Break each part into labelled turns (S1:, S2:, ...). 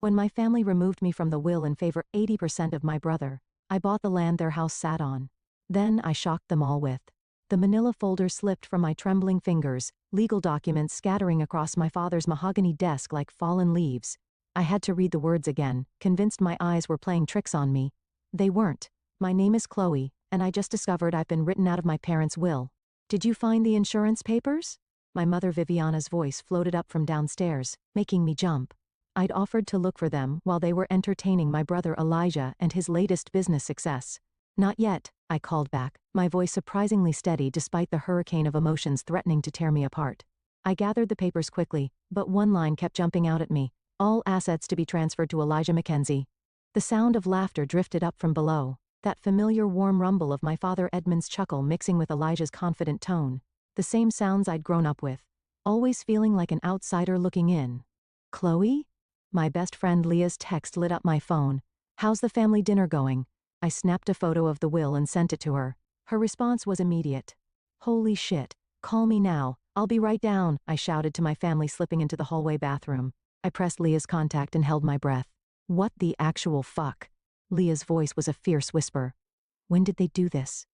S1: When my family removed me from the will in favor 80% of my brother, I bought the land their house sat on. Then I shocked them all with. The manila folder slipped from my trembling fingers, legal documents scattering across my father's mahogany desk like fallen leaves. I had to read the words again, convinced my eyes were playing tricks on me. They weren't. My name is Chloe, and I just discovered I've been written out of my parents' will. Did you find the insurance papers? My mother Viviana's voice floated up from downstairs, making me jump. I'd offered to look for them while they were entertaining my brother Elijah and his latest business success. Not yet, I called back, my voice surprisingly steady despite the hurricane of emotions threatening to tear me apart. I gathered the papers quickly, but one line kept jumping out at me. All assets to be transferred to Elijah Mackenzie. The sound of laughter drifted up from below, that familiar warm rumble of my father Edmund's chuckle mixing with Elijah's confident tone. The same sounds I'd grown up with, always feeling like an outsider looking in. Chloe? My best friend Leah's text lit up my phone. How's the family dinner going? I snapped a photo of the will and sent it to her. Her response was immediate. Holy shit, call me now, I'll be right down, I shouted to my family slipping into the hallway bathroom. I pressed Leah's contact and held my breath. What the actual fuck? Leah's voice was a fierce whisper. When did they do this?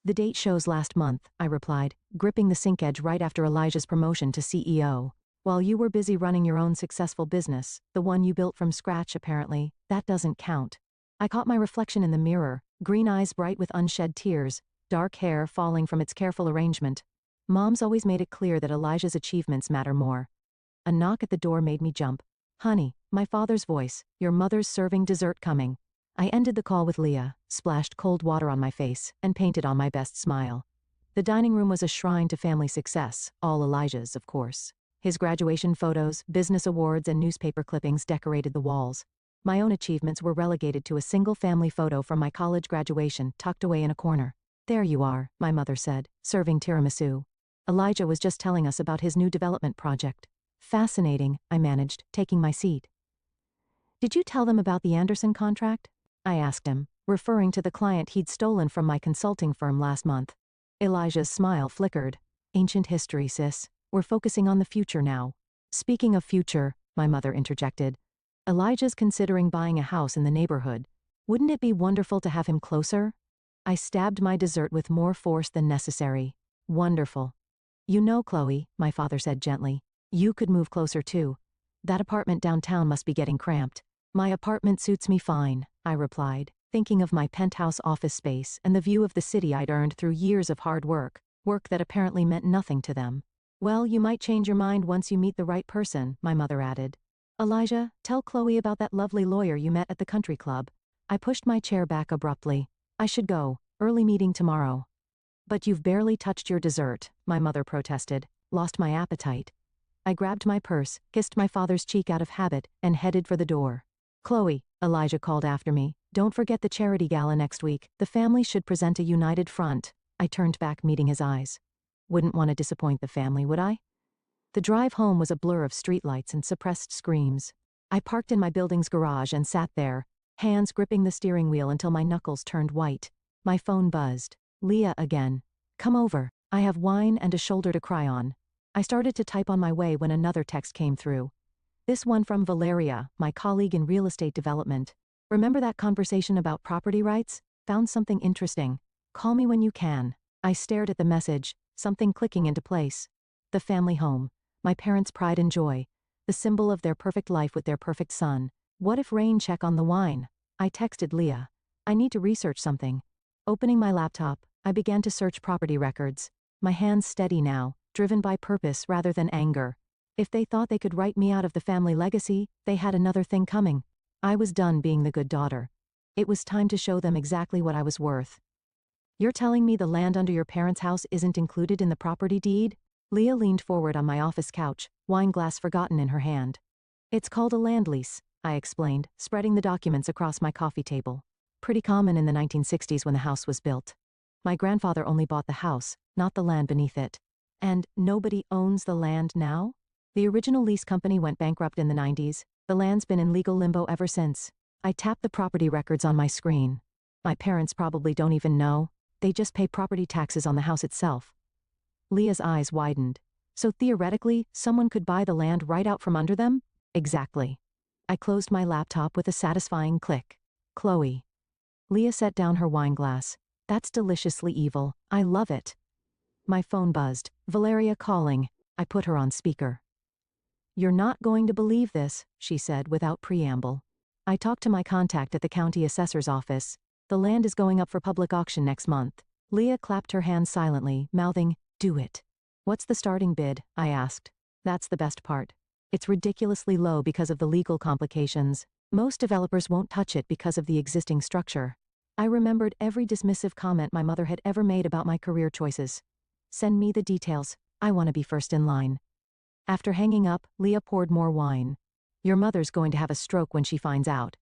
S1: The date shows last month, I replied, gripping the sink edge right after Elijah's promotion to CEO. While you were busy running your own successful business, the one you built from scratch apparently, that doesn't count. I caught my reflection in the mirror, green eyes bright with unshed tears, dark hair falling from its careful arrangement. Mom's always made it clear that Elijah's achievements matter more. A knock at the door made me jump. Honey, my father's voice, your mother's serving dessert coming. I ended the call with Leah, splashed cold water on my face, and painted on my best smile. The dining room was a shrine to family success, all Elijah's, of course. His graduation photos, business awards, and newspaper clippings decorated the walls. My own achievements were relegated to a single family photo from my college graduation tucked away in a corner. There you are, my mother said, serving tiramisu. Elijah was just telling us about his new development project. Fascinating, I managed, taking my seat. Did you tell them about the Anderson contract? I asked him, referring to the client he'd stolen from my consulting firm last month. Elijah's smile flickered. Ancient history, sis. We're focusing on the future now. Speaking of future, my mother interjected. Elijah's considering buying a house in the neighborhood. Wouldn't it be wonderful to have him closer? I stabbed my dessert with more force than necessary. Wonderful. You know, Chloe, my father said gently, you could move closer too. That apartment downtown must be getting cramped. My apartment suits me fine, I replied, thinking of my penthouse office space and the view of the city I'd earned through years of hard work that apparently meant nothing to them. Well, you might change your mind once you meet the right person, my mother added. Elijah, tell Chloe about that lovely lawyer you met at the country club. I pushed my chair back abruptly. I should go, early meeting tomorrow. But you've barely touched your dessert, my mother protested, lost my appetite. I grabbed my purse, kissed my father's cheek out of habit, and headed for the door. Chloe, Elijah called after me, don't forget the charity gala next week. The family should present a united front. I turned back, meeting his eyes. Wouldn't want to disappoint the family, would I? The drive home was a blur of streetlights and suppressed screams. I parked in my building's garage and sat there, hands gripping the steering wheel until my knuckles turned white. My phone buzzed. Leah again. Come over. I have wine and a shoulder to cry on. I started to type on my way when another text came through. This one from Valeria, my colleague in real estate development. Remember that conversation about property rights? Found something interesting. Call me when you can. I stared at the message, something clicking into place. The family home. My parents' pride and joy. The symbol of their perfect life with their perfect son. What if rain check on the wine? I texted Leah. I need to research something. Opening my laptop, I began to search property records. My hands steady now, driven by purpose rather than anger. If they thought they could write me out of the family legacy, they had another thing coming. I was done being the good daughter. It was time to show them exactly what I was worth. You're telling me the land under your parents' house isn't included in the property deed? Leah leaned forward on my office couch, wine glass forgotten in her hand. It's called a land lease, I explained, spreading the documents across my coffee table. Pretty common in the 1960s when the house was built. My grandfather only bought the house, not the land beneath it. And nobody owns the land now? The original lease company went bankrupt in the 90s. The land's been in legal limbo ever since. I tapped the property records on my screen. My parents probably don't even know. They just pay property taxes on the house itself. Leah's eyes widened. So theoretically, someone could buy the land right out from under them? Exactly. I closed my laptop with a satisfying click. Chloe. Leah set down her wine glass. That's deliciously evil. I love it. My phone buzzed. Valeria calling. I put her on speaker. You're not going to believe this, she said without preamble. I talked to my contact at the county assessor's office. The land is going up for public auction next month. Leah clapped her hands silently, mouthing, "Do it." What's the starting bid? I asked. That's the best part. It's ridiculously low because of the legal complications. Most developers won't touch it because of the existing structure. I remembered every dismissive comment my mother had ever made about my career choices. Send me the details. I want to be first in line. After hanging up, Leah poured more wine. Your mother's going to have a stroke when she finds out.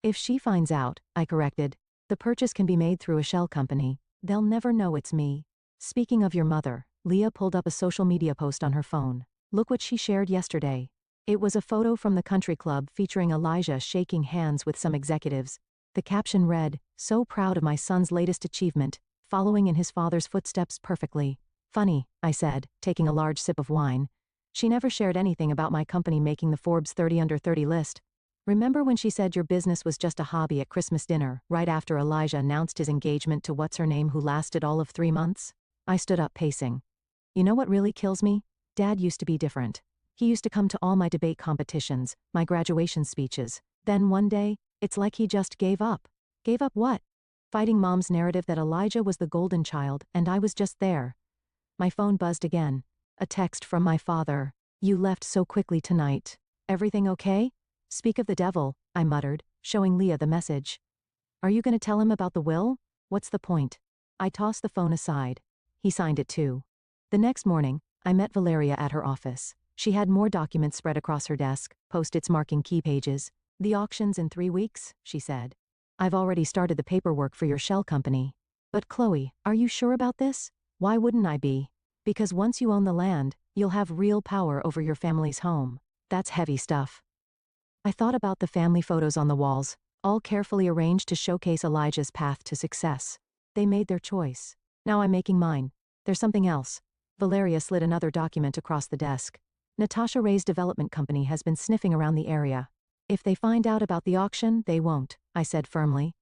S1: If she finds out, I corrected, the purchase can be made through a shell company. They'll never know it's me. Speaking of your mother, Leah pulled up a social media post on her phone. Look what she shared yesterday. It was a photo from the country club featuring Elijah shaking hands with some executives. The caption read, "So proud of my son's latest achievement, following in his father's footsteps perfectly." Funny, I said, taking a large sip of wine. She never shared anything about my company making the Forbes 30 Under 30 list. Remember when she said your business was just a hobby at Christmas dinner, right after Elijah announced his engagement to what's-her-name who lasted all of 3 months? I stood up pacing. You know what really kills me? Dad used to be different. He used to come to all my debate competitions, my graduation speeches. Then one day, it's like he just gave up. Gave up what? Fighting Mom's narrative that Elijah was the golden child and I was just there. My phone buzzed again. A text from my father. You left so quickly tonight. Everything okay? Speak of the devil, I muttered, showing Leah the message. Are you going to tell him about the will? What's the point? I tossed the phone aside. He signed it too. The next morning, I met Valeria at her office. She had more documents spread across her desk, post-its marking key pages. The auction's in 3 weeks, she said. I've already started the paperwork for your shell company. But Chloe, are you sure about this? Why wouldn't I be? Because once you own the land, you'll have real power over your family's home. That's heavy stuff. I thought about the family photos on the walls, all carefully arranged to showcase Elijah's path to success. They made their choice. Now I'm making mine. There's something else. Valeria slid another document across the desk. Natasha Ray's development company has been sniffing around the area. If they find out about the auction, they won't, I said firmly.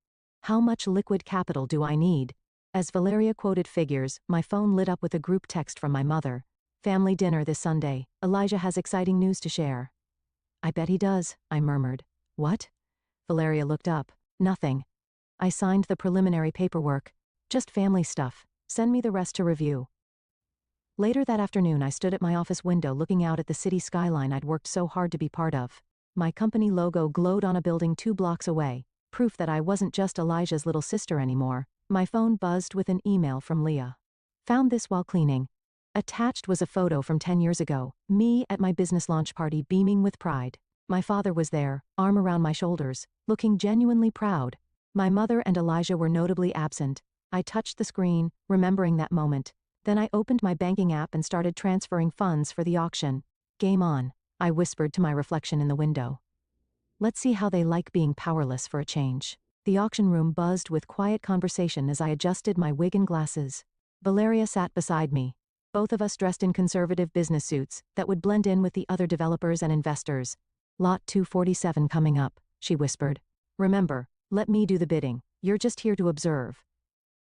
S1: How much liquid capital do I need? As Valeria quoted figures, my phone lit up with a group text from my mother. Family dinner this Sunday. Elijah has exciting news to share. I bet he does, I murmured. What? Valeria looked up. Nothing. I signed the preliminary paperwork. Just family stuff. Send me the rest to review. Later that afternoon, I stood at my office window looking out at the city skyline I'd worked so hard to be part of. My company logo glowed on a building 2 blocks away, proof that I wasn't just Elijah's little sister anymore. My phone buzzed with an email from Leah. Found this while cleaning. Attached was a photo from 10 years ago, me at my business launch party beaming with pride. My father was there, arm around my shoulders, looking genuinely proud. My mother and Elijah were notably absent. I touched the screen, remembering that moment. Then I opened my banking app and started transferring funds for the auction. Game on, I whispered to my reflection in the window. Let's see how they like being powerless for a change. The auction room buzzed with quiet conversation as I adjusted my wig and glasses. Valeria sat beside me. Both of us dressed in conservative business suits that would blend in with the other developers and investors. Lot 247 coming up, she whispered. Remember, let me do the bidding. You're just here to observe.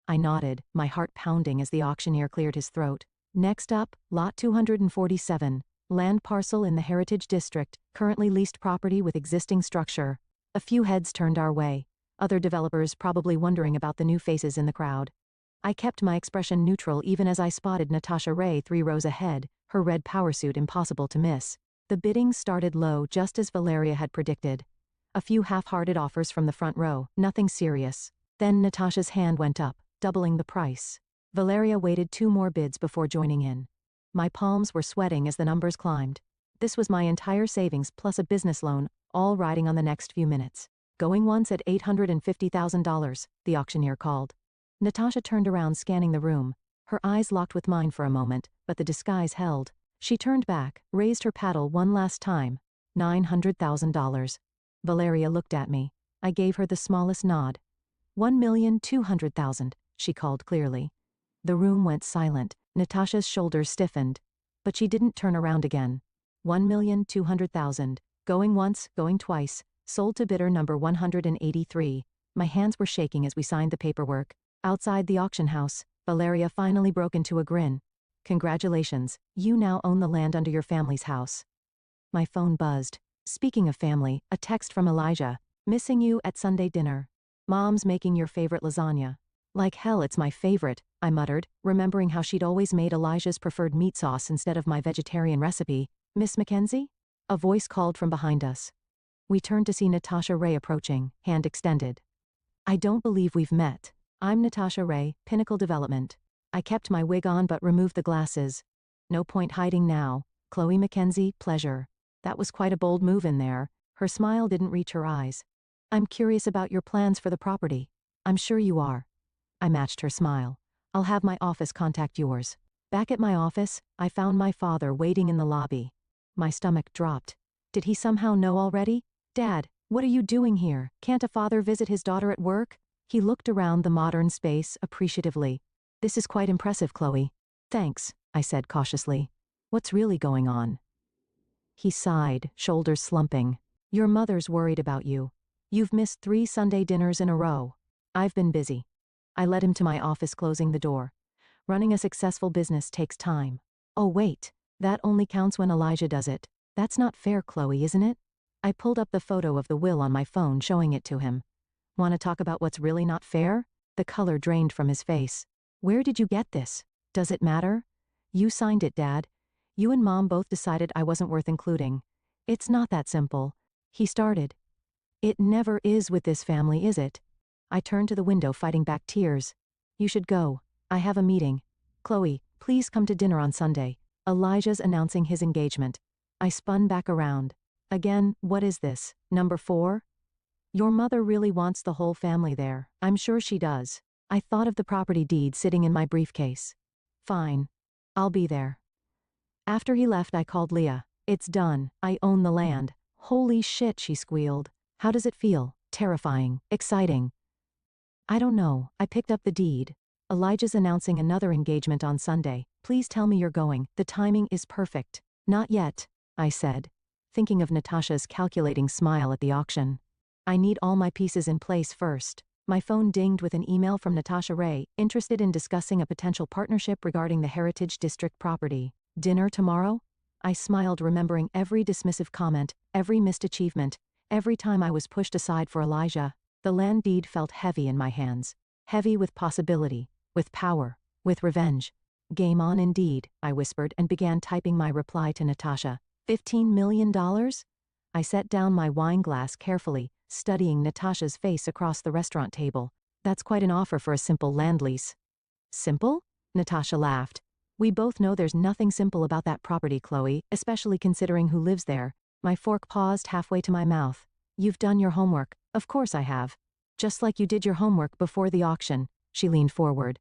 S1: I nodded, my heart pounding as the auctioneer cleared his throat. Next up, Lot 247, land parcel in the Heritage District, currently leased property with existing structure. A few heads turned our way. Other developers probably wondering about the new faces in the crowd. I kept my expression neutral even as I spotted Natasha Ray 3 rows ahead, her red power suit impossible to miss. The bidding started low just as Valeria had predicted. A few half-hearted offers from the front row, nothing serious. Then Natasha's hand went up, doubling the price. Valeria waited 2 more bids before joining in. My palms were sweating as the numbers climbed. This was my entire savings plus a business loan, all riding on the next few minutes. Going once at $850,000, the auctioneer called. Natasha turned around scanning the room. Her eyes locked with mine for a moment, but the disguise held. She turned back, raised her paddle one last time. $900,000. Valeria looked at me. I gave her the smallest nod. $1,200,000, she called clearly. The room went silent. Natasha's shoulders stiffened. But she didn't turn around again. $1,200,000. Going once, going twice. Sold to bidder number 183. My hands were shaking as we signed the paperwork. Outside the auction house, Valeria finally broke into a grin. Congratulations, you now own the land under your family's house. My phone buzzed. Speaking of family, a text from Elijah. Missing you at Sunday dinner. Mom's making your favorite lasagna. Like hell, it's my favorite, I muttered, remembering how she'd always made Elijah's preferred meat sauce instead of my vegetarian recipe. Miss Mackenzie? A voice called from behind us. We turned to see Natasha Ray approaching, hand extended. I don't believe we've met. I'm Natasha Ray, Pinnacle Development. I kept my wig on but removed the glasses. No point hiding now. Chloe Mackenzie, pleasure. That was quite a bold move in there. Her smile didn't reach her eyes. I'm curious about your plans for the property. I'm sure you are. I matched her smile. I'll have my office contact yours. Back at my office, I found my father waiting in the lobby. My stomach dropped. Did he somehow know already? Dad, what are you doing here? Can't a father visit his daughter at work? He looked around the modern space appreciatively. This is quite impressive, Chloe. Thanks, I said cautiously. What's really going on? He sighed, shoulders slumping. Your mother's worried about you. You've missed 3 Sunday dinners in a row. I've been busy. I led him to my office, closing the door. Running a successful business takes time. Oh wait, that only counts when Elijah does it. That's not fair, Chloe, isn't it? I pulled up the photo of the will on my phone, showing it to him. Want to talk about what's really not fair? The color drained from his face. Where did you get this? Does it matter? You signed it, Dad. You and Mom both decided I wasn't worth including. It's not that simple. He started. It never is with this family, is it? I turned to the window, fighting back tears. You should go. I have a meeting. Chloe, please come to dinner on Sunday. Elijah's announcing his engagement. I spun back around. Again, what is this? Number 4? Your mother really wants the whole family there. I'm sure she does. I thought of the property deed sitting in my briefcase. Fine. I'll be there. After he left, I called Leah. It's done. I own the land. Holy shit, she squealed. How does it feel? Terrifying. Exciting. I don't know. I picked up the deed. Elijah's announcing another engagement on Sunday. Please tell me you're going. The timing is perfect. Not yet, I said, thinking of Natasha's calculating smile at the auction. I need all my pieces in place first. My phone dinged with an email from Natasha Ray, interested in discussing a potential partnership regarding the Heritage District property. Dinner tomorrow? I smiled, remembering every dismissive comment, every missed achievement, every time I was pushed aside for Elijah. The land deed felt heavy in my hands. Heavy with possibility, with power, with revenge. Game on indeed, I whispered and began typing my reply to Natasha. $15 million? I set down my wine glass carefully, studying Natasha's face across the restaurant table. That's quite an offer for a simple land lease. Simple? Natasha laughed. We both know there's nothing simple about that property, Chloe, especially considering who lives there. My fork paused halfway to my mouth. You've done your homework. Of course I have. Just like you did your homework before the auction. She leaned forward.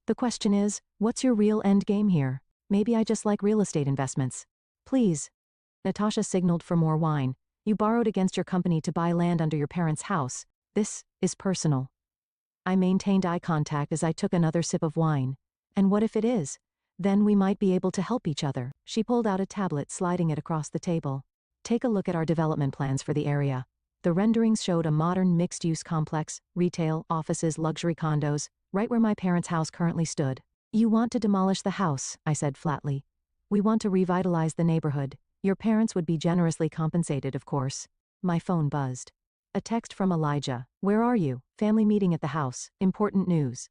S1: The question is, what's your real end game here? Maybe I just like real estate investments. Please. Natasha signaled for more wine. You borrowed against your company to buy land under your parents' house. This is personal. I maintained eye contact as I took another sip of wine. And what if it is? Then we might be able to help each other. She pulled out a tablet, sliding it across the table. Take a look at our development plans for the area. The renderings showed a modern mixed-use complex, retail, offices, luxury condos, right where my parents' house currently stood. You want to demolish the house, I said flatly. We want to revitalize the neighborhood. Your parents would be generously compensated, of course. My phone buzzed. A text from Elijah. Where are you? Family meeting at the house. Important news.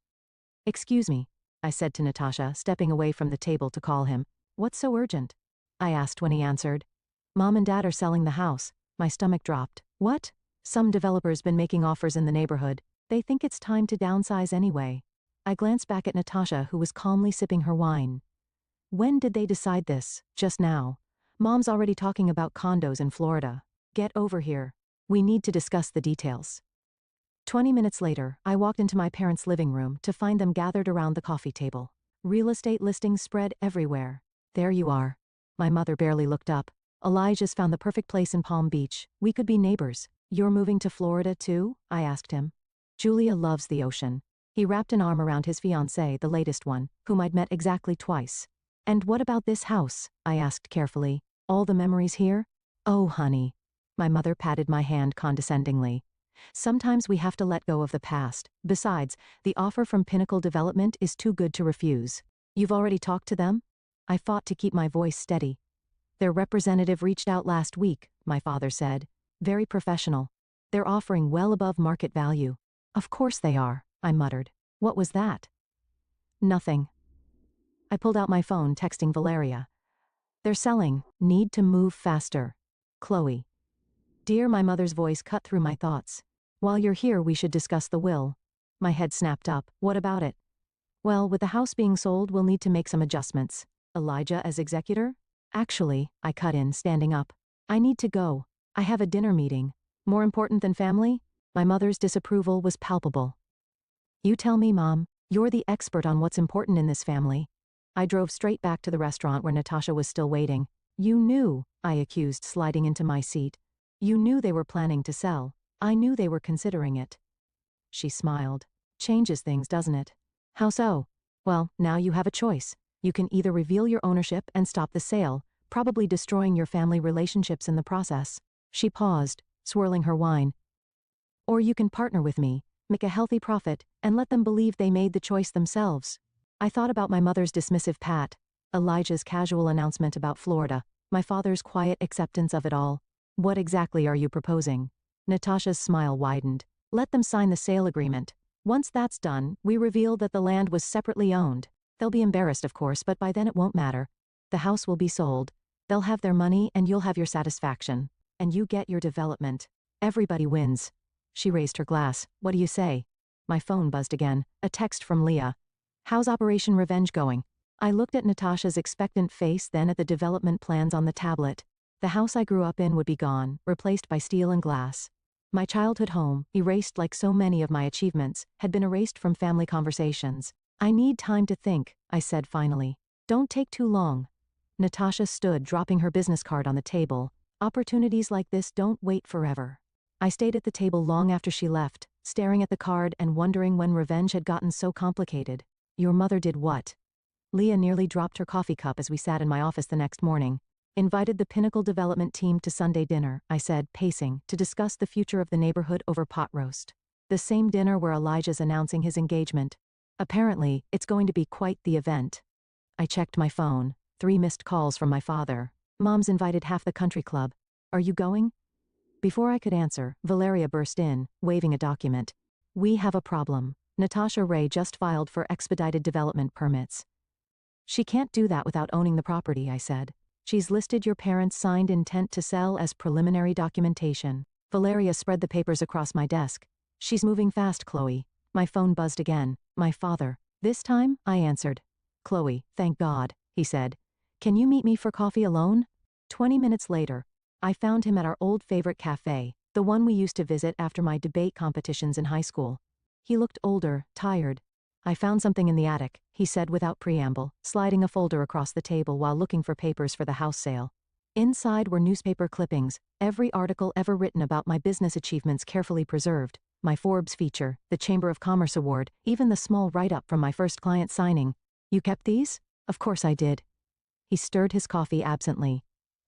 S1: Excuse me, I said to Natasha, stepping away from the table to call him. What's so urgent? I asked when he answered. Mom and Dad are selling the house. My stomach dropped. What? Some developer's been making offers in the neighborhood. They think it's time to downsize anyway. I glanced back at Natasha, who was calmly sipping her wine. When did they decide this? Just now. Mom's already talking about condos in Florida. Get over here. We need to discuss the details. 20 minutes later, I walked into my parents' living room to find them gathered around the coffee table. Real estate listings spread everywhere. There you are. My mother barely looked up. Elijah's found the perfect place in Palm Beach. We could be neighbors. You're moving to Florida too? I asked him. Julia loves the ocean. He wrapped an arm around his fiancée, the latest one, whom I'd met exactly twice. And what about this house? I asked carefully. All the memories here? Oh, honey. My mother patted my hand condescendingly. Sometimes we have to let go of the past. Besides, the offer from Pinnacle Development is too good to refuse. You've already talked to them? I fought to keep my voice steady. Their representative reached out last week, my father said. Very professional. They're offering well above market value. Of course they are, I muttered. What was that? Nothing. I pulled out my phone, texting Valeria. They're selling. Need to move faster. Chloe. Dear, my mother's voice cut through my thoughts. While you're here, we should discuss the will. My head snapped up. What about it? Well, with the house being sold, we'll need to make some adjustments. Elijah as executor? Actually, I cut in, standing up. I need to go. I have a dinner meeting. More important than family? My mother's disapproval was palpable. You tell me, Mom. You're the expert on what's important in this family. I drove straight back to the restaurant where Natasha was still waiting. You knew, I accused, sliding into my seat. You knew they were planning to sell. I knew they were considering it. She smiled. Changes things, doesn't it? How so? Well, now you have a choice. You can either reveal your ownership and stop the sale, probably destroying your family relationships in the process. She paused, swirling her wine. Or you can partner with me, make a healthy profit, and let them believe they made the choice themselves. I thought about my mother's dismissive pat, Elijah's casual announcement about Florida, my father's quiet acceptance of it all. What exactly are you proposing? Natasha's smile widened. Let them sign the sale agreement. Once that's done, we reveal that the land was separately owned. They'll be embarrassed, of course, but by then it won't matter. The house will be sold. They'll have their money and you'll have your satisfaction. And you get your development. Everybody wins. She raised her glass. What do you say? My phone buzzed again. A text from Leah. How's Operation Revenge going? I looked at Natasha's expectant face, then at the development plans on the tablet. The house I grew up in would be gone, replaced by steel and glass. My childhood home, erased like so many of my achievements, had been erased from family conversations. I need time to think, I said finally. Don't take too long. Natasha stood, dropping her business card on the table. Opportunities like this don't wait forever. I stayed at the table long after she left, staring at the card and wondering when revenge had gotten so complicated. Your mother did what? Leah nearly dropped her coffee cup as we sat in my office the next morning. Invited the Pinnacle Development team to Sunday dinner, I said, pacing, to discuss the future of the neighborhood over pot roast. The same dinner where Elijah's announcing his engagement. Apparently, it's going to be quite the event. I checked my phone. 3 missed calls from my father. Mom's invited half the country club. Are you going? Before I could answer, Valeria burst in, waving a document. We have a problem. Natasha Ray just filed for expedited development permits. She can't do that without owning the property, I said. She's listed your parents' signed intent to sell as preliminary documentation. Valeria spread the papers across my desk. She's moving fast, Chloe. My phone buzzed again. My father. This time, I answered. Chloe, thank God, he said. Can you meet me for coffee alone? 20 minutes later, I found him at our old favorite cafe, the one we used to visit after my debate competitions in high school. He looked older, tired. I found something in the attic, he said without preamble, sliding a folder across the table while looking for papers for the house sale. Inside were newspaper clippings, every article ever written about my business achievements carefully preserved, my Forbes feature, the Chamber of Commerce award, even the small write-up from my first client signing. You kept these? Of course I did. He stirred his coffee absently.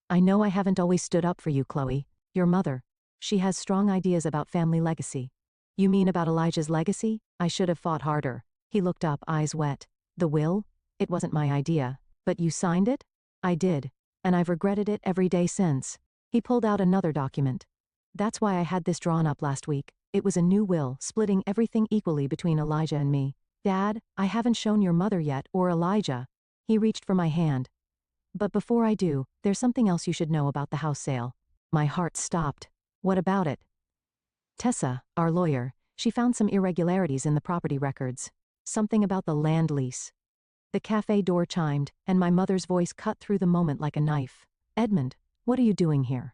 S1: I know I haven't always stood up for you, Chloe. Your mother. She has strong ideas about family legacy. You mean about Elijah's legacy? I should have fought harder. He looked up, eyes wet. The will? It wasn't my idea. But you signed it? I did. And I've regretted it every day since. He pulled out another document. That's why I had this drawn up last week. It was a new will, splitting everything equally between Elijah and me. Dad, I haven't shown your mother yet, or Elijah. He reached for my hand. But before I do, there's something else you should know about the house sale. My heart stopped. What about it? Tessa, our lawyer, she found some irregularities in the property records. Something about the land lease. The cafe door chimed, and my mother's voice cut through the moment like a knife. Edmund, what are you doing here?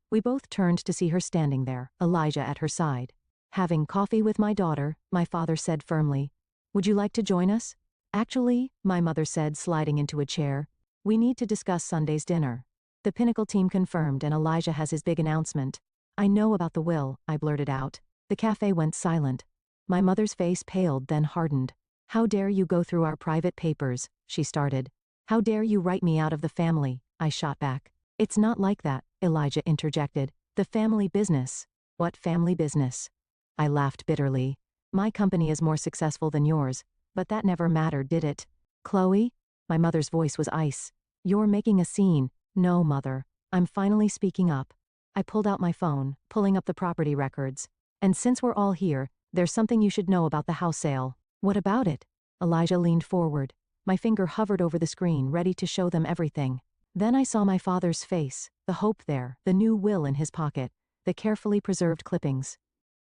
S1: We both turned to see her standing there, Elijah at her side. Having coffee with my daughter, my father said firmly. Would you like to join us? Actually, my mother said, sliding into a chair. We need to discuss Sunday's dinner. The Pinnacle team confirmed and Elijah has his big announcement. I know about the will, I blurted out. The cafe went silent. My mother's face paled, then hardened. How dare you go through our private papers, she started. How dare you write me out of the family, I shot back. It's not like that, Elijah interjected. The family business. What family business? I laughed bitterly. My company is more successful than yours, but that never mattered, did it? Chloe? My mother's voice was ice. You're making a scene. No, mother. I'm finally speaking up. I pulled out my phone, pulling up the property records. And since we're all here, there's something you should know about the house sale. What about it? Elijah leaned forward. My finger hovered over the screen, ready to show them everything. Then I saw my father's face, the hope there, the new will in his pocket, the carefully preserved clippings.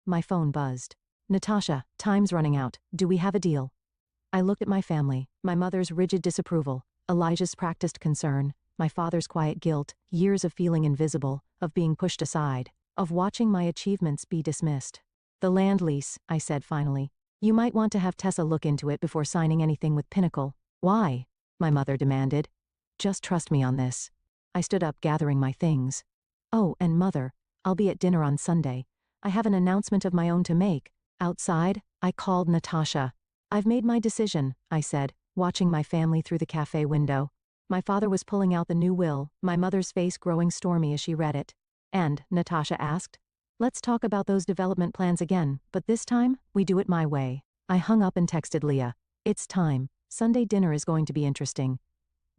S1: My phone buzzed. Natasha, time's running out. Do we have a deal? I looked at my family, my mother's rigid disapproval, Elijah's practiced concern, my father's quiet guilt, years of feeling invisible, of being pushed aside, of watching my achievements be dismissed. The land lease, I said finally. You might want to have Tessa look into it before signing anything with Pinnacle. Why? My mother demanded. Just trust me on this. I stood up, gathering my things. Oh, and mother, I'll be at dinner on Sunday. I have an announcement of my own to make. Outside, I called Natasha. I've made my decision, I said, watching my family through the cafe window. My father was pulling out the new will, my mother's face growing stormy as she read it. And, Natasha asked, let's talk about those development plans again, but this time, we do it my way. I hung up and texted Leah. It's time. Sunday dinner is going to be interesting.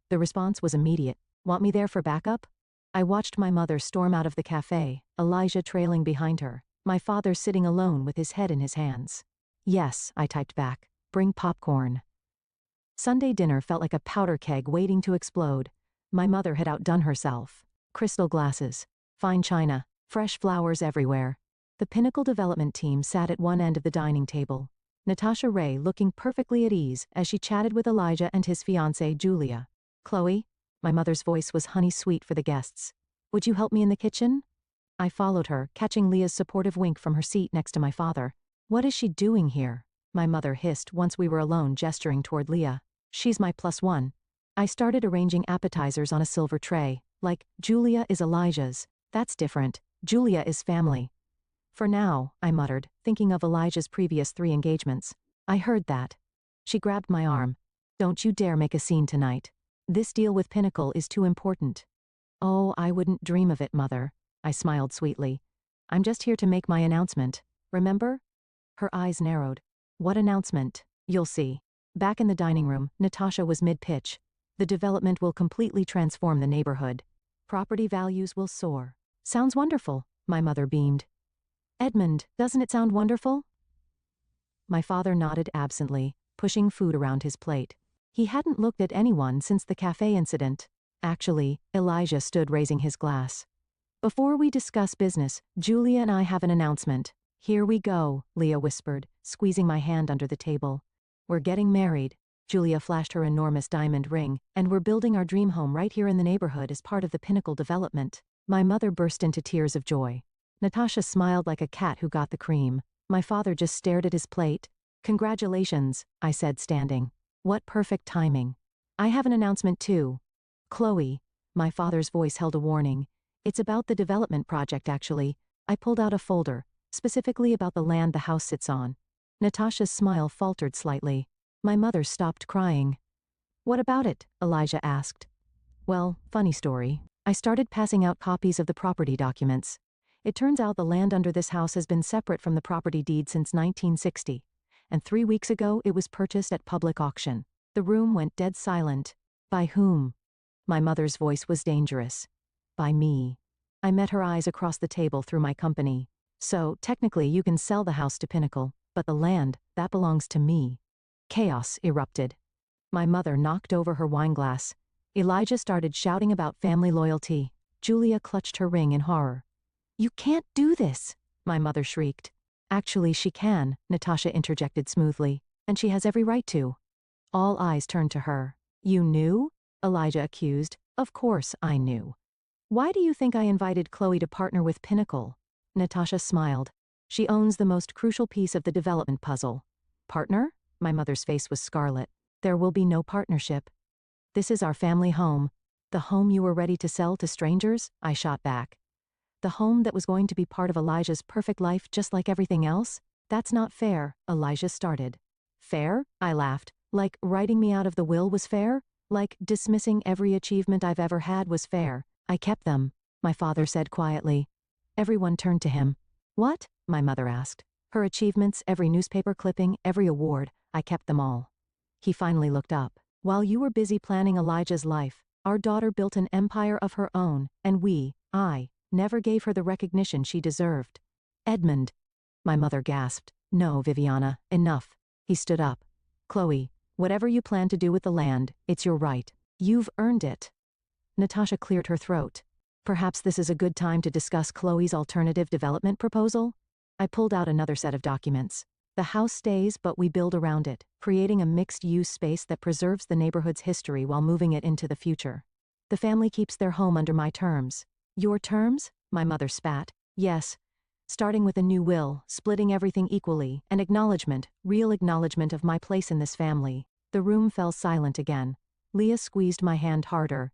S1: The response was immediate. Want me there for backup? I watched my mother storm out of the cafe, Elijah trailing behind her, my father sitting alone with his head in his hands. Yes, I typed back. Bring popcorn. Sunday dinner felt like a powder keg waiting to explode. My mother had outdone herself. Crystal glasses, fine china, fresh flowers everywhere. The Pinnacle development team sat at one end of the dining table. Natasha Ray looking perfectly at ease as she chatted with Elijah and his fiancée Julia. Chloe? My mother's voice was honey-sweet for the guests. Would you help me in the kitchen? I followed her, catching Leah's supportive wink from her seat next to my father. What is she doing here? My mother hissed once we were alone, gesturing toward Leah. She's my +1. I started arranging appetizers on a silver tray, like, Julia is Elijah's. That's different. Julia is family. For now, I muttered, thinking of Elijah's previous 3 engagements. I heard that. She grabbed my arm. Don't you dare make a scene tonight. This deal with Pinnacle is too important. Oh, I wouldn't dream of it, Mother. I smiled sweetly. I'm just here to make my announcement. Remember? Her eyes narrowed. What announcement? You'll see. Back in the dining room, Natasha was mid-pitch. The development will completely transform the neighborhood. Property values will soar. Sounds wonderful, my mother beamed. Edmund, doesn't it sound wonderful? My father nodded absently, pushing food around his plate. He hadn't looked at anyone since the cafe incident. Actually, Elijah stood raising his glass. Before we discuss business, Julia and I have an announcement. Here we go, Leah whispered, squeezing my hand under the table. We're getting married. Julia flashed her enormous diamond ring, and we're building our dream home right here in the neighborhood as part of the Pinnacle development. My mother burst into tears of joy. Natasha smiled like a cat who got the cream. My father just stared at his plate. Congratulations, I said, standing. What perfect timing. I have an announcement too. Chloe. My father's voice held a warning. It's about the development project, actually. I pulled out a folder, specifically about the land the house sits on. Natasha's smile faltered slightly. My mother stopped crying. What about it? Elijah asked. Well, funny story. I started passing out copies of the property documents. It turns out the land under this house has been separate from the property deed since 1960. And 3 weeks ago it was purchased at public auction. The room went dead silent. By whom? My mother's voice was dangerous. By me. I met her eyes across the table through my company. So, technically you can sell the house to Pinnacle, but the land, that belongs to me. Chaos erupted. My mother knocked over her wineglass. Elijah started shouting about family loyalty. Julia clutched her ring in horror. You can't do this, my mother shrieked. Actually, she can, Natasha interjected smoothly, and she has every right to. All eyes turned to her. You knew? Elijah accused. Of course I knew. Why do you think I invited Chloe to partner with Pinnacle? Natasha smiled. She owns the most crucial piece of the development puzzle. Partner? My mother's face was scarlet. There will be no partnership. This is our family home. The home you were ready to sell to strangers? I shot back. The home that was going to be part of Elijah's perfect life just like everything else? That's not fair, Elijah started. Fair? I laughed. Like writing me out of the will was fair? Like dismissing every achievement I've ever had was fair? I kept them, my father said quietly. Everyone turned to him. What? My mother asked. Her achievements, every newspaper clipping, every award, I kept them all. He finally looked up. While you were busy planning Elijah's life, our daughter built an empire of her own, and I, never gave her the recognition she deserved. Edmund. My mother gasped. No, Viviana, enough. He stood up. Chloe, whatever you plan to do with the land, it's your right. You've earned it. Natasha cleared her throat. Perhaps this is a good time to discuss Chloe's alternative development proposal? I pulled out another set of documents. The house stays, but we build around it, creating a mixed-use space that preserves the neighborhood's history while moving it into the future. The family keeps their home under my terms. Your terms? My mother spat. Yes. Starting with a new will, splitting everything equally, and acknowledgement, real acknowledgement of my place in this family. The room fell silent again. Leah squeezed my hand harder.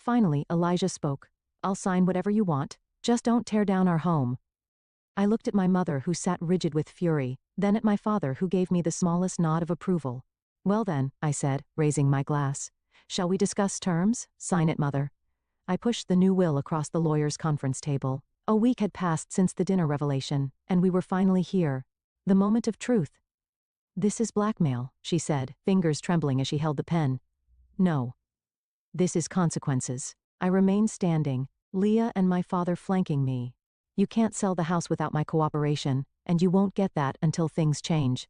S1: Finally, Elijah spoke. I'll sign whatever you want. Just don't tear down our home. I looked at my mother, who sat rigid with fury, then at my father, who gave me the smallest nod of approval. Well then, I said, raising my glass. Shall we discuss terms? Sign it, mother. I pushed the new will across the lawyer's conference table. A week had passed since the dinner revelation, and we were finally here. The moment of truth. This is blackmail, she said, fingers trembling as she held the pen. No. This is consequences. I remained standing, Leah and my father flanking me. You can't sell the house without my cooperation, and you won't get that until things change.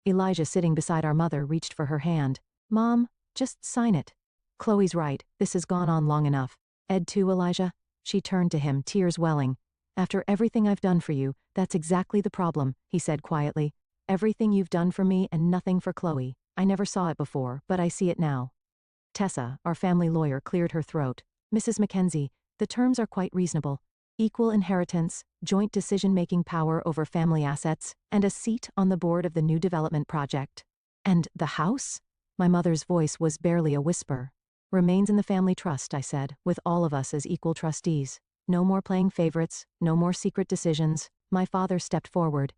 S1: Elijah, sitting beside our mother, reached for her hand. Mom, just sign it. Chloe's right, this has gone on long enough. Ed too, Elijah? She turned to him, tears welling. After everything I've done for you, that's exactly the problem, he said quietly. Everything you've done for me and nothing for Chloe. I never saw it before, but I see it now. Tessa, our family lawyer, cleared her throat. Mrs. Mackenzie, the terms are quite reasonable. Equal inheritance, joint decision-making power over family assets, and a seat on the board of the new development project. And the house? My mother's voice was barely a whisper. Remains in the family trust, I said, with all of us as equal trustees. No more playing favorites, no more secret decisions. My father stepped forward.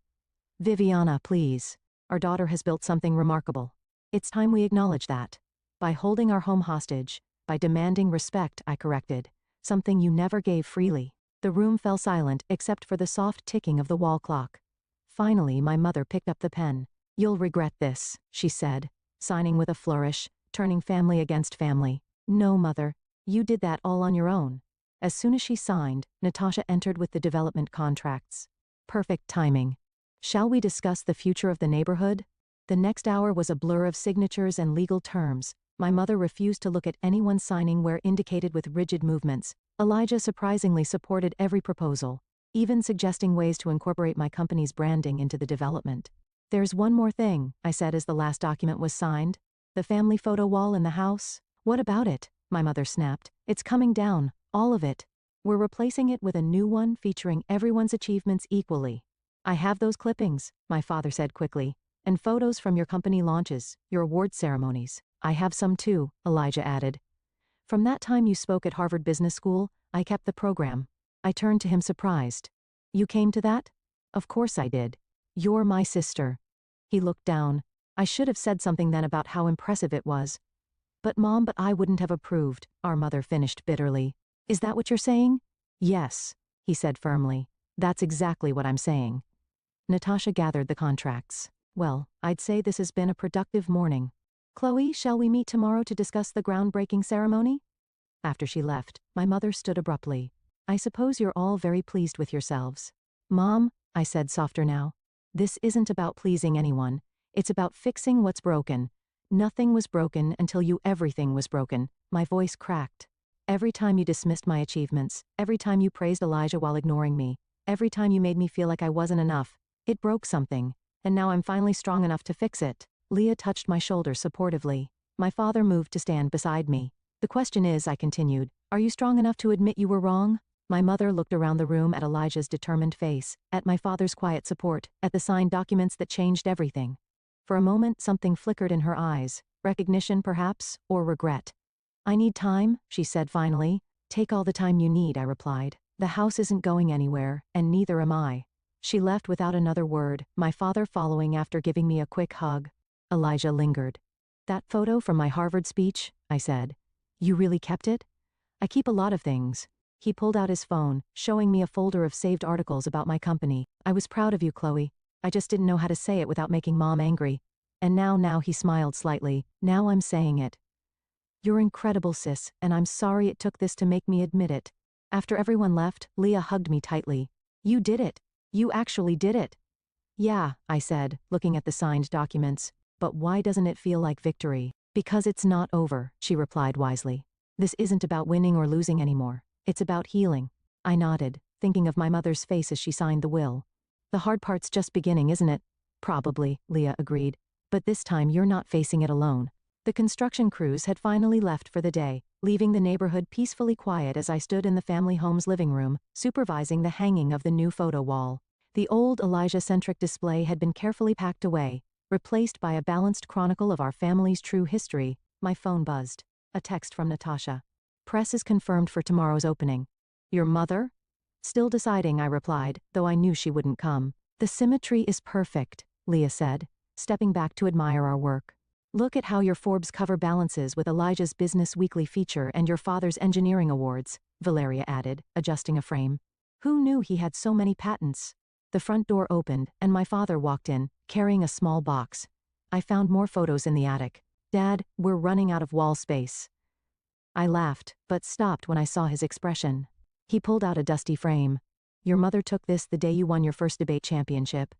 S1: Viviana, please. Our daughter has built something remarkable. It's time we acknowledge that. By holding our home hostage, by demanding respect, I corrected. Something you never gave freely. The room fell silent except for the soft ticking of the wall clock. Finally, my mother picked up the pen. You'll regret this, she said, signing with a flourish, turning family against family. No, mother, you did that all on your own. As soon as she signed, Natasha entered with the development contracts. Perfect timing. Shall we discuss the future of the neighborhood? The next hour was a blur of signatures and legal terms. My mother refused to look at anyone signing where indicated with rigid movements. Elijah surprisingly supported every proposal, even suggesting ways to incorporate my company's branding into the development. There's one more thing, I said as the last document was signed. The family photo wall in the house? What about it? My mother snapped. It's coming down, all of it. We're replacing it with a new one featuring everyone's achievements equally. I have those clippings, my father said quickly, and photos from your company launches, your award ceremonies. I have some too, Elijah added. From that time you spoke at Harvard Business School, I kept the program. I turned to him surprised. You came to that? Of course I did. You're my sister. He looked down. I should have said something then about how impressive it was. But I wouldn't have approved, our mother finished bitterly. Is that what you're saying? Yes, he said firmly. That's exactly what I'm saying. Natasha gathered the contracts. Well, I'd say this has been a productive morning. Chloe, shall we meet tomorrow to discuss the groundbreaking ceremony? After she left, my mother stood abruptly. I suppose you're all very pleased with yourselves. Mom, I said softer now. This isn't about pleasing anyone. It's about fixing what's broken. Nothing was broken until everything was broken. My voice cracked. Every time you dismissed my achievements, every time you praised Elijah while ignoring me, every time you made me feel like I wasn't enough, it broke something. And now I'm finally strong enough to fix it. Leah touched my shoulder supportively. My father moved to stand beside me. The question is, I continued, are you strong enough to admit you were wrong? My mother looked around the room at Elijah's determined face, at my father's quiet support, at the signed documents that changed everything. For a moment, something flickered in her eyes, recognition perhaps, or regret. I need time, she said finally. Take all the time you need, I replied. The house isn't going anywhere, and neither am I. She left without another word, my father following after giving me a quick hug. Elijah lingered. That photo from my Harvard speech, I said. You really kept it? I keep a lot of things. He pulled out his phone, showing me a folder of saved articles about my company. I was proud of you, Chloe. I just didn't know how to say it without making Mom angry. And now he smiled slightly. Now I'm saying it. You're incredible, sis, and I'm sorry it took this to make me admit it. After everyone left, Leah hugged me tightly. You did it. You actually did it. Yeah, I said, looking at the signed documents. But why doesn't it feel like victory? Because it's not over, she replied wisely. This isn't about winning or losing anymore. It's about healing. I nodded, thinking of my mother's face as she signed the will. The hard part's just beginning, isn't it? Probably, Leah agreed. But this time you're not facing it alone. The construction crews had finally left for the day, leaving the neighborhood peacefully quiet as I stood in the family home's living room, supervising the hanging of the new photo wall. The old Elijah-centric display had been carefully packed away, replaced by a balanced chronicle of our family's true history. My phone buzzed. A text from Natasha. Press is confirmed for tomorrow's opening. Your mother? Still deciding, I replied, though I knew she wouldn't come. The symmetry is perfect, Leah said, stepping back to admire our work. Look at how your Forbes cover balances with Elijah's Business Weekly feature and your father's engineering awards, Valeria added, adjusting a frame. Who knew he had so many patents? The front door opened, and my father walked in, carrying a small box. I found more photos in the attic. Dad, we're running out of wall space. I laughed, but stopped when I saw his expression. He pulled out a dusty frame. Your mother took this the day you won your first debate championship.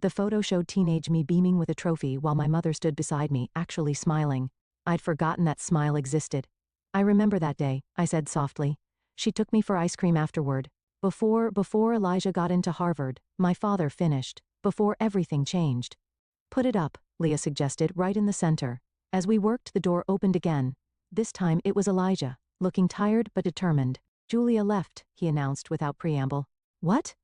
S1: The photo showed teenage me beaming with a trophy while my mother stood beside me, actually smiling. I'd forgotten that smile existed. I remember that day, I said softly. She took me for ice cream afterward. Before Elijah got into Harvard, my father finished. Before everything changed. Put it up, Leah suggested, right in the center. As we worked, the door opened again. This time it was Elijah, looking tired but determined. Julia left, he announced without preamble. What?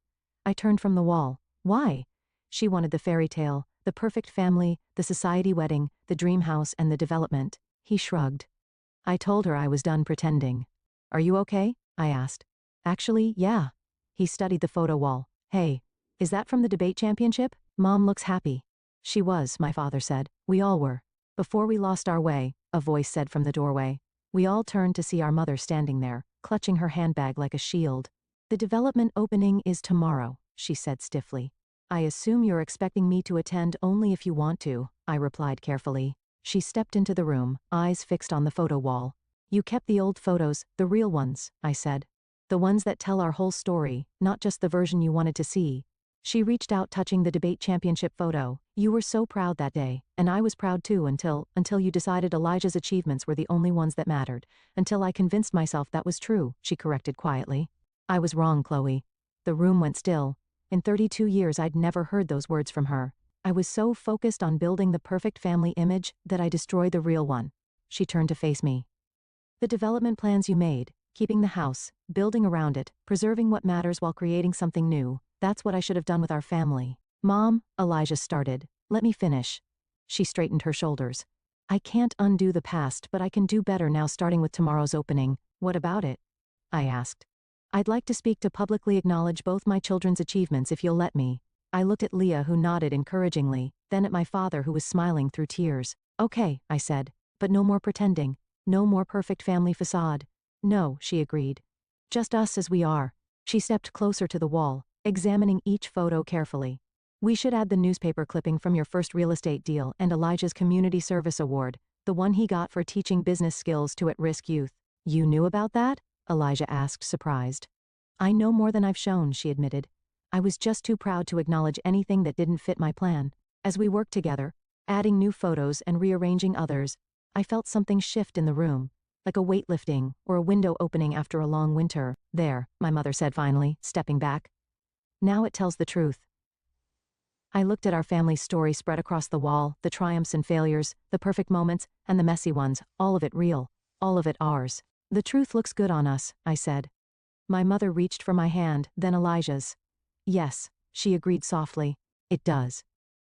S1: I turned from the wall. Why? She wanted the fairy tale, the perfect family, the society wedding, the dream house, and the development. He shrugged. I told her I was done pretending. Are you okay? I asked. Actually, yeah. He studied the photo wall. Hey, is that from the debate championship? Mom looks happy. She was, my father said. We all were. Before we lost our way, a voice said from the doorway. We all turned to see our mother standing there, clutching her handbag like a shield. The development opening is tomorrow, she said stiffly. I assume you're expecting me to attend only if you want to, I replied carefully. She stepped into the room, eyes fixed on the photo wall. You kept the old photos, the real ones, I said. The ones that tell our whole story, not just the version you wanted to see. She reached out, touching the debate championship photo. You were so proud that day, and I was proud too until you decided Elijah's achievements were the only ones that mattered. Until I convinced myself that was true, she corrected quietly. I was wrong, Chloe. The room went still. In 32 years I'd never heard those words from her. I was so focused on building the perfect family image that I destroyed the real one. She turned to face me. The development plans you made, keeping the house, building around it, preserving what matters while creating something new, that's what I should have done with our family. Mom, Elijah started. Let me finish. She straightened her shoulders. I can't undo the past, but I can do better now, starting with tomorrow's opening. What about it? I asked. I'd like to speak to publicly acknowledge both my children's achievements if you'll let me. I looked at Leah, who nodded encouragingly, then at my father, who was smiling through tears. Okay, I said. But no more pretending. No more perfect family facade. No, she agreed. Just us as we are. She stepped closer to the wall, examining each photo carefully. We should add the newspaper clipping from your first real estate deal and Elijah's Community Service Award, the one he got for teaching business skills to at-risk youth. You knew about that? Elijah asked, surprised. I know more than I've shown, she admitted. I was just too proud to acknowledge anything that didn't fit my plan. As we worked together, adding new photos and rearranging others, I felt something shift in the room, like a weight lifting or a window opening after a long winter. There, my mother said finally, stepping back. Now it tells the truth. I looked at our family's story spread across the wall, the triumphs and failures, the perfect moments, and the messy ones, all of it real, all of it ours. The truth looks good on us, I said. My mother reached for my hand, then Elijah's. Yes, she agreed softly. It does.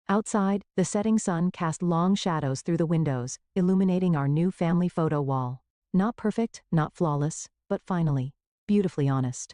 S1: Outside, the setting sun cast long shadows through the windows, illuminating our new family photo wall. Not perfect, not flawless, but finally, beautifully honest.